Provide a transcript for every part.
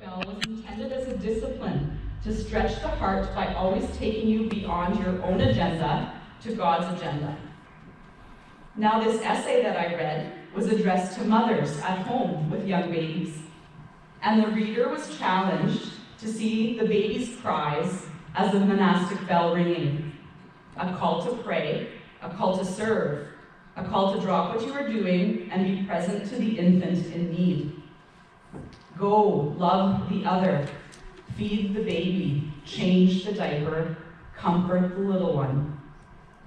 bell was intended as a discipline to stretch the heart by always taking you beyond your own agenda to God's agenda. Now, this essay that I read was addressed to mothers at home with young babies, and the reader was challenged to see the baby's cries as a monastic bell ringing, a call to pray, a call to serve, a call to drop what you are doing and be present to the infant in need. Go, love the other, feed the baby, change the diaper, comfort the little one.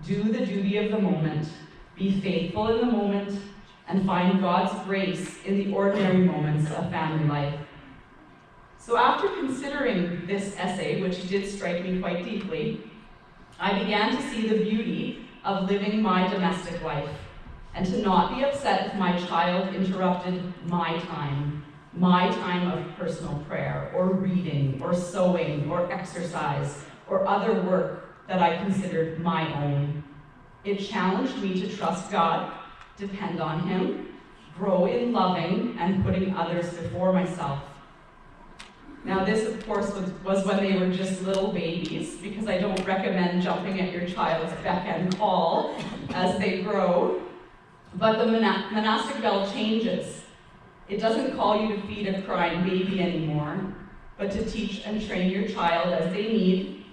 Do the duty of the moment, be faithful in the moment, and find God's grace in the ordinary moments of family life. So after considering this essay, which did strike me quite deeply, I began to see the beauty of living my domestic life and to not be upset if my child interrupted my time of personal prayer or reading or sewing or exercise or other work that I considered my own. It challenged me to trust God, depend on Him, grow in loving and putting others before myself. Now this, of course, was when they were just little babies, because I don't recommend jumping at your child's beck and call as they grow. But the monastic bell changes. It doesn't call you to feed a crying baby anymore, but to teach and train your child as they need,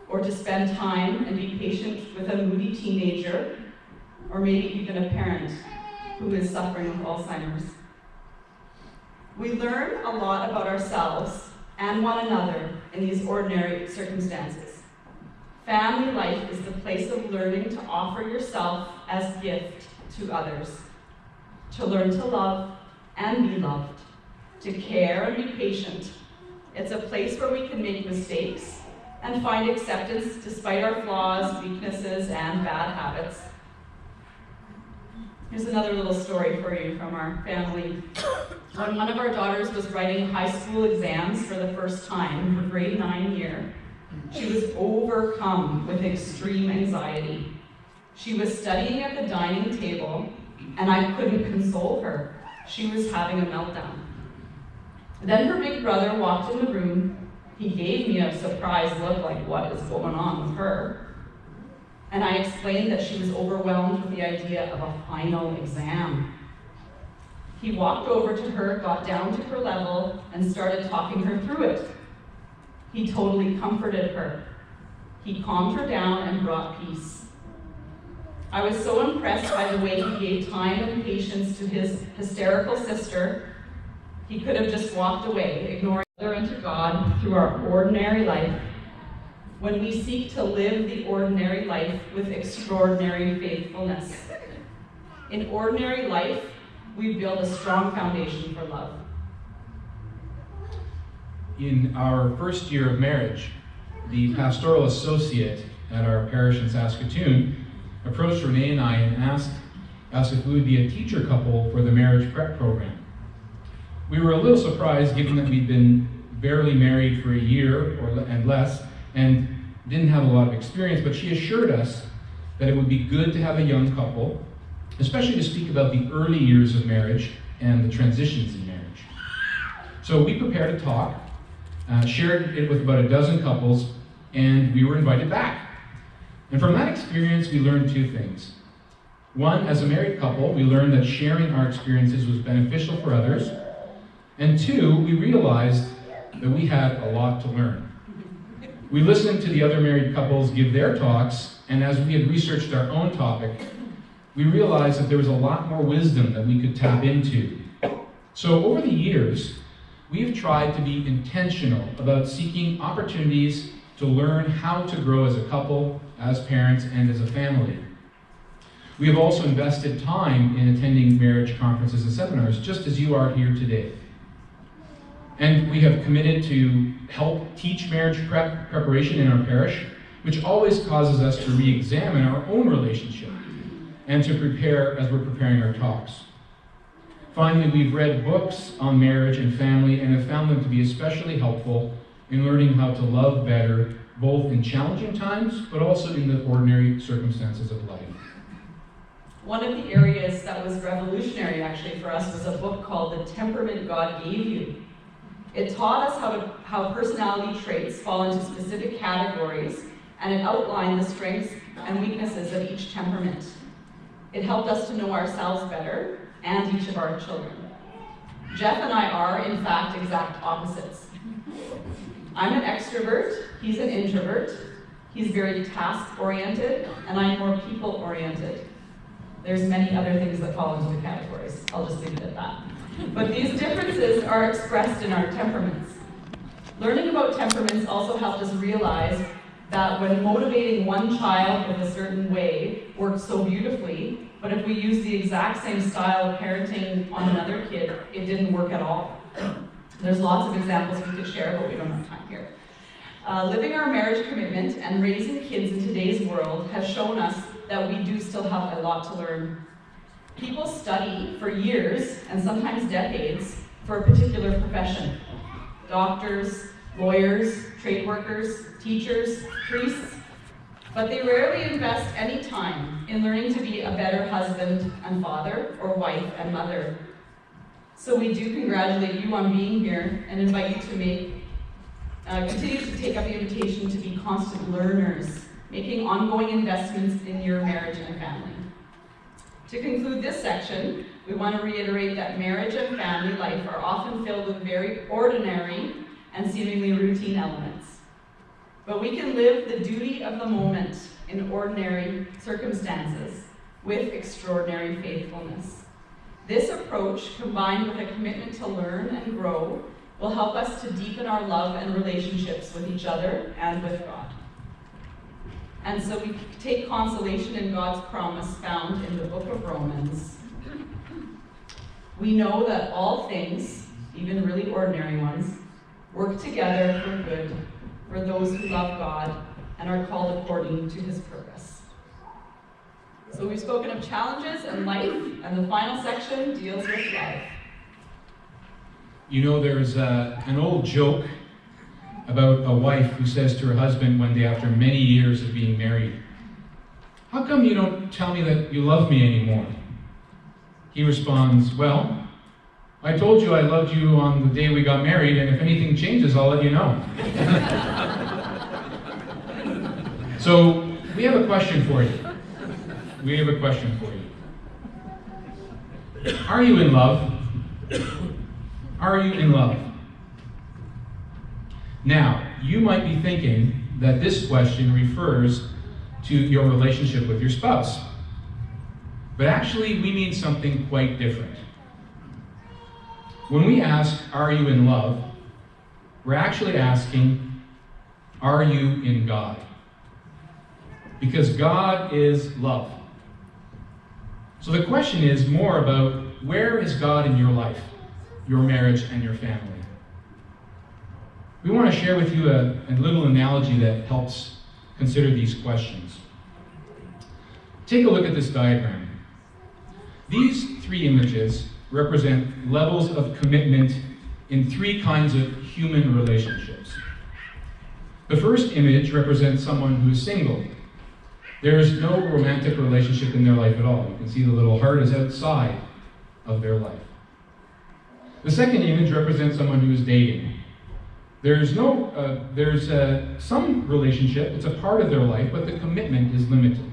or to spend time and be patient with a moody teenager, or maybe even a parent who is suffering with Alzheimer's. We learn a lot about ourselves and one another in these ordinary circumstances. Family life is the place of learning to offer yourself as gift to others, to learn to love and be loved, to care and be patient. It's a place where we can make mistakes and find acceptance despite our flaws, weaknesses, and bad habits. Here's another little story for you from our family. When one of our daughters was writing high school exams for the first time, her grade 9 year, she was overcome with extreme anxiety. She was studying at the dining table, and I couldn't console her. She was having a meltdown. Then her big brother walked in the room. He gave me a surprised look like, what is going on with her? And I explained that she was overwhelmed with the idea of a final exam. He walked over to her, got down to her level, and started talking her through it. He totally comforted her. He calmed her down and brought peace. I was so impressed by the way he gave time and patience to his hysterical sister. He could have just walked away, ignoring her and to God through our ordinary life. When we seek to live the ordinary life with extraordinary faithfulness. In ordinary life, we build a strong foundation for love. In our first year of marriage, the pastoral associate at our parish in Saskatoon approached Renee and I and asked if we would be a teacher couple for the marriage prep program. We were a little surprised given that we'd been barely married for a year and less and didn't have a lot of experience, but she assured us that it would be good to have a young couple, especially to speak about the early years of marriage and the transitions in marriage. So we prepared a talk, shared it with about a dozen couples, and we were invited back. And from that experience, we learned two things. One, as a married couple, we learned that sharing our experiences was beneficial for others. And two, we realized that we had a lot to learn. We listened to the other married couples give their talks, and as we had researched our own topic, we realized that there was a lot more wisdom that we could tap into. So over the years, we've tried to be intentional about seeking opportunities to learn how to grow as a couple, as parents, and as a family. We have also invested time in attending marriage conferences and seminars, just as you are here today. And we have committed to help teach marriage preparation in our parish, which always causes us to re-examine our own relationship and to prepare as we're preparing our talks. Finally, we've read books on marriage and family and have found them to be especially helpful in learning how to love better, both in challenging times, but also in the ordinary circumstances of life. One of the areas that was revolutionary actually for us was a book called The Temperament God Gave You. It taught us how personality traits fall into specific categories, and it outlined the strengths and weaknesses of each temperament. It helped us to know ourselves better and each of our children. Jeff and I are, in fact, exact opposites. I'm an extrovert, he's an introvert. He's very task-oriented, and I'm more people-oriented. There's many other things that fall into the categories. I'll just leave it at that. But these differences are expressed in our temperaments. Learning about temperaments also helped us realize that when motivating one child with a certain way worked so beautifully, but if we used the exact same style of parenting on another kid, it didn't work at all. There's lots of examples we could share, but we don't have time here. Living our marriage commitment and raising kids in today's world has shown us that we do still have a lot to learn. People study for years, and sometimes decades, for a particular profession. Doctors, lawyers, trade workers, teachers, priests, but they rarely invest any time in learning to be a better husband and father, or wife and mother. So we do congratulate you on being here and invite you to continue to take up the invitation to be constant learners, making ongoing investments in your marriage and family. To conclude this section, we want to reiterate that marriage and family life are often filled with very ordinary and seemingly routine elements. But we can live the duty of the moment in ordinary circumstances with extraordinary faithfulness. This approach, combined with a commitment to learn and grow, will help us to deepen our love and relationships with each other and with God. And so we take consolation in God's promise found in the book of Romans. We know that all things, even really ordinary ones, work together for good for those who love God and are called according to his purpose. So we've spoken of challenges and life, and the final section deals with love. You know, there's an old joke about a wife who says to her husband one day after many years of being married, "How come you don't tell me that you love me anymore?" He responds, "Well, I told you I loved you on the day we got married, and if anything changes, I'll let you know." So, we have a question for you. We have a question for you. Are you in love? Are you in love? Now, you might be thinking that this question refers to your relationship with your spouse. But actually, we mean something quite different. When we ask, "Are you in love?" we're actually asking, "Are you in God?" Because God is love. So the question is more about, where is God in your life, your marriage, and your family? We want to share with you a little analogy that helps consider these questions. Take a look at this diagram. These three images represent levels of commitment in three kinds of human relationships. The first image represents someone who is single. There is no romantic relationship in their life at all. You can see the little heart is outside of their life. The second image represents someone who is dating. There's some relationship, it's a part of their life, but the commitment is limited.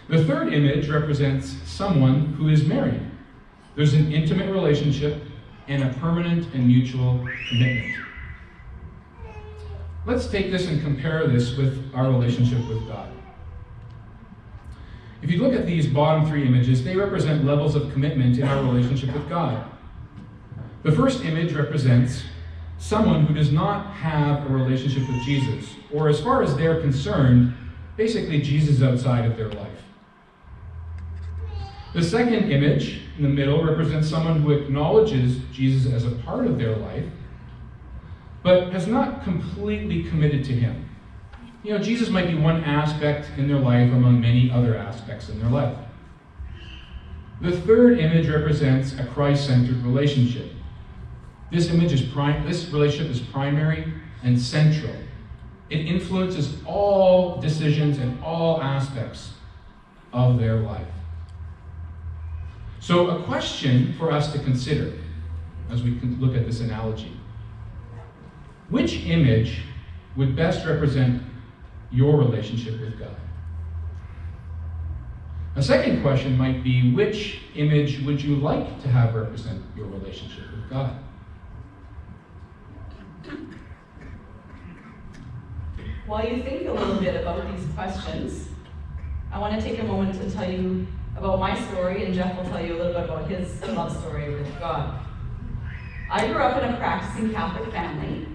The third image represents someone who is married. There's an intimate relationship and a permanent and mutual commitment. Let's take this and compare this with our relationship with God. If you look at these bottom three images, they represent levels of commitment in our relationship with God. The first image represents someone who does not have a relationship with Jesus, or as far as they're concerned, basically Jesus outside of their life. The second image in the middle represents someone who acknowledges Jesus as a part of their life, but has not completely committed to him. You know, Jesus might be one aspect in their life among many other aspects in their life. The third image represents a Christ-centered relationship. This relationship is primary and central. It influences all decisions and all aspects of their life. So a question for us to consider as we can look at this analogy. Which image would best represent your relationship with God? A second question might be, which image would you like to have represent your relationship with God? While you think a little bit about these questions, I want to take a moment to tell you about my story, and Jeff will tell you a little bit about his love story with God. I grew up in a practicing Catholic family,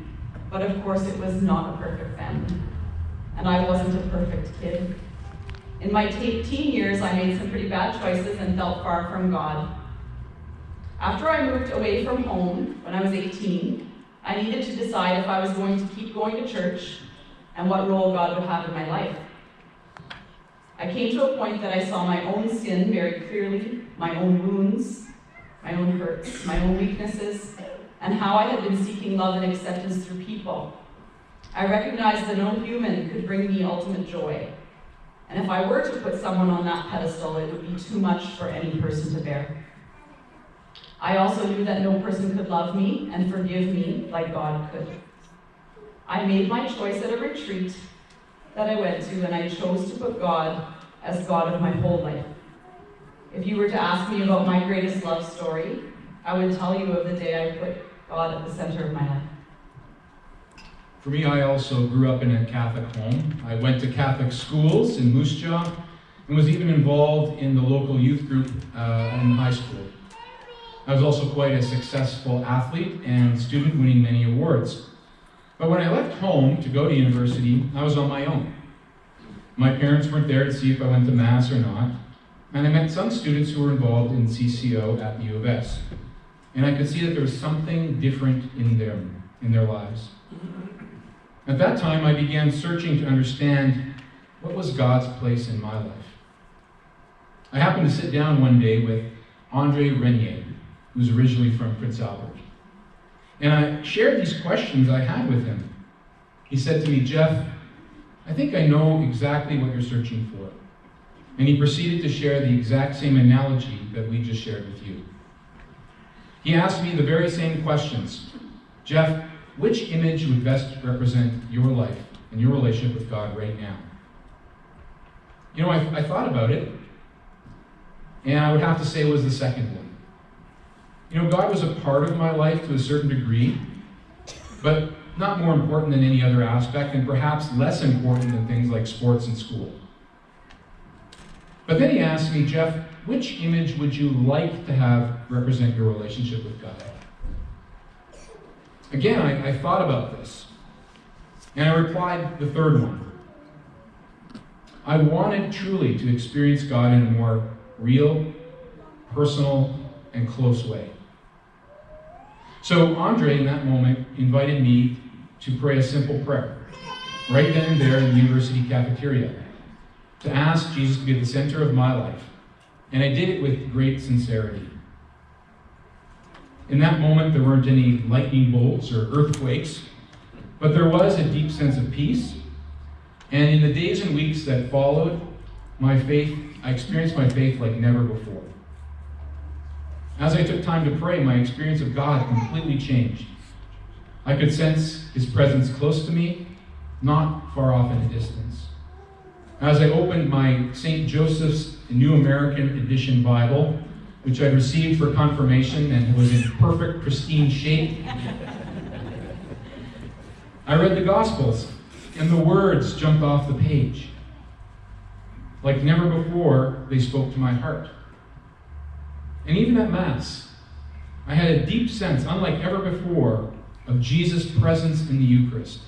but of course it was not a perfect family. And I wasn't a perfect kid. In my teen years, I made some pretty bad choices and felt far from God. After I moved away from home when I was 18, I needed to decide if I was going to keep going to church and what role God would have in my life. I came to a point that I saw my own sin very clearly, my own wounds, my own hurts, my own weaknesses, and how I had been seeking love and acceptance through people. I recognized that no human could bring me ultimate joy. And if I were to put someone on that pedestal, it would be too much for any person to bear. I also knew that no person could love me and forgive me like God could. I made my choice at a retreat that I went to, and I chose to put God as God of my whole life. If you were to ask me about my greatest love story, I would tell you of the day I put God at the center of my life. For me, I also grew up in a Catholic home. I went to Catholic schools in Moose Jaw and was even involved in the local youth group in high school. I was also quite a successful athlete and student, winning many awards. But when I left home to go to university, I was on my own. My parents weren't there to see if I went to Mass or not, and I met some students who were involved in CCO at the U of S. And I could see that there was something different in their lives. At that time, I began searching to understand what was God's place in my life. I happened to sit down one day with Renee, who's originally from Prince Albert. And I shared these questions I had with him. He said to me, "Jeff, I think I know exactly what you're searching for." And he proceeded to share the exact same analogy that we just shared with you. He asked me the very same questions. "Jeff, which image would best represent your life and your relationship with God right now?" You know, I thought about it, and I would have to say it was the second one. You know, God was a part of my life to a certain degree, but not more important than any other aspect, and perhaps less important than things like sports and school. But then he asked me, "Jeff, which image would you like to have represent your relationship with God?" Again, I thought about this, and I replied the third one. I wanted truly to experience God in a more real, personal, and close way. So Andre, in that moment, invited me to pray a simple prayer, right then and there in the university cafeteria, to ask Jesus to be at the center of my life. And I did it with great sincerity. In that moment, there weren't any lightning bolts or earthquakes, but there was a deep sense of peace. And in the days and weeks that followed, I experienced my faith like never before. As I took time to pray, my experience of God completely changed. I could sense His presence close to me, not far off in the distance. As I opened my St. Joseph's New American Edition Bible, which I'd received for confirmation and was in perfect, pristine shape, I read the Gospels, and the words jumped off the page. Like never before, they spoke to my heart. And even at Mass, I had a deep sense, unlike ever before, of Jesus' presence in the Eucharist.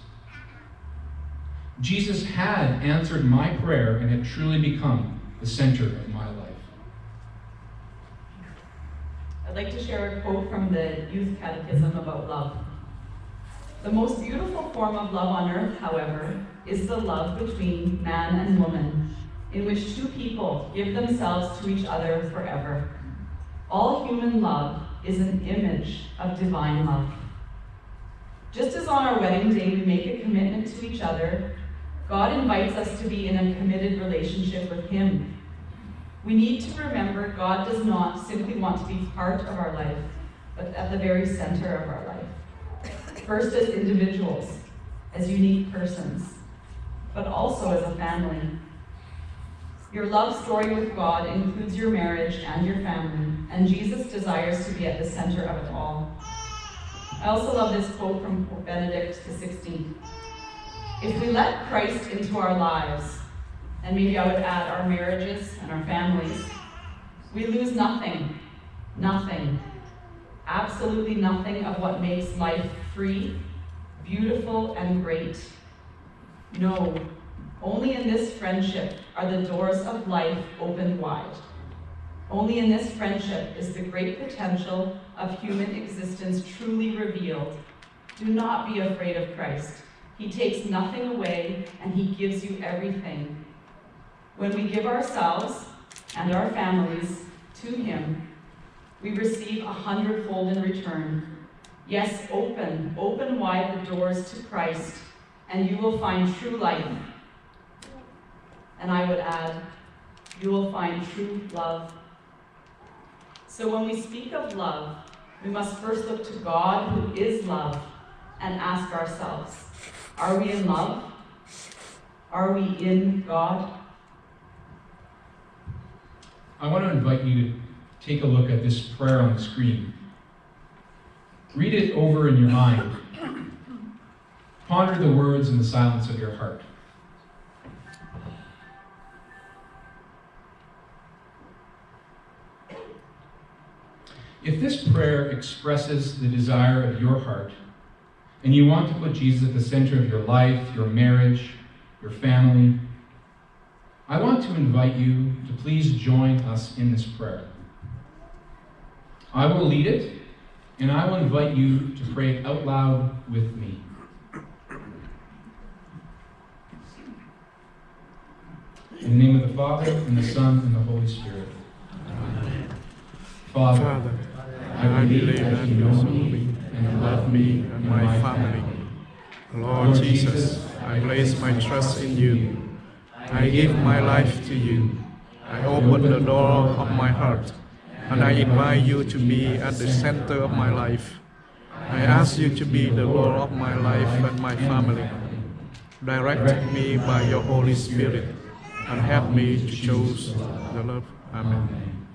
Jesus had answered my prayer and had truly become the center of my life. I'd like to share a quote from the Youth Catechism about love. The most beautiful form of love on earth, however, is the love between man and woman, in which two people give themselves to each other forever. All human love is an image of divine love. Just as on our wedding day we make a commitment to each other, God invites us to be in a committed relationship with Him. We need to remember God does not simply want to be part of our life, but at the very center of our life. First as individuals, as unique persons, but also as a family. Your love story with God includes your marriage and your family, and Jesus desires to be at the center of it all. I also love this quote from Pope Benedict XVI. If we let Christ into our lives, and maybe I would add our marriages and our families, we lose nothing, nothing, absolutely nothing of what makes life free, beautiful, and great. No, only in this friendship are the doors of life opened wide. Only in this friendship is the great potential of human existence truly revealed. Do not be afraid of Christ. He takes nothing away, and he gives you everything. When we give ourselves and our families to him, we receive 100-fold in return. Yes, open wide the doors to Christ, and you will find true life. And I would add, you will find true love. So when we speak of love, we must first look to God, who is love, and ask ourselves, are we in love? Are we in God? I want to invite you to take a look at this prayer on the screen. Read it over in your mind. Ponder the words in the silence of your heart. If this prayer expresses the desire of your heart, and you want to put Jesus at the center of your life, your marriage, your family, I want to invite you to please join us in this prayer. I will lead it, and I will invite you to pray it out loud with me. In the name of the Father, and the Son, and the Holy Spirit. Amen. Father, I believe that you know me and love me and my family. Lord Jesus, I place my trust in you. I give my life to you. I open the door of my heart, and I invite you to be at the center of my life. I ask you to be the Lord of my life and my family. Direct me by your Holy Spirit, and help me to choose the love. Amen.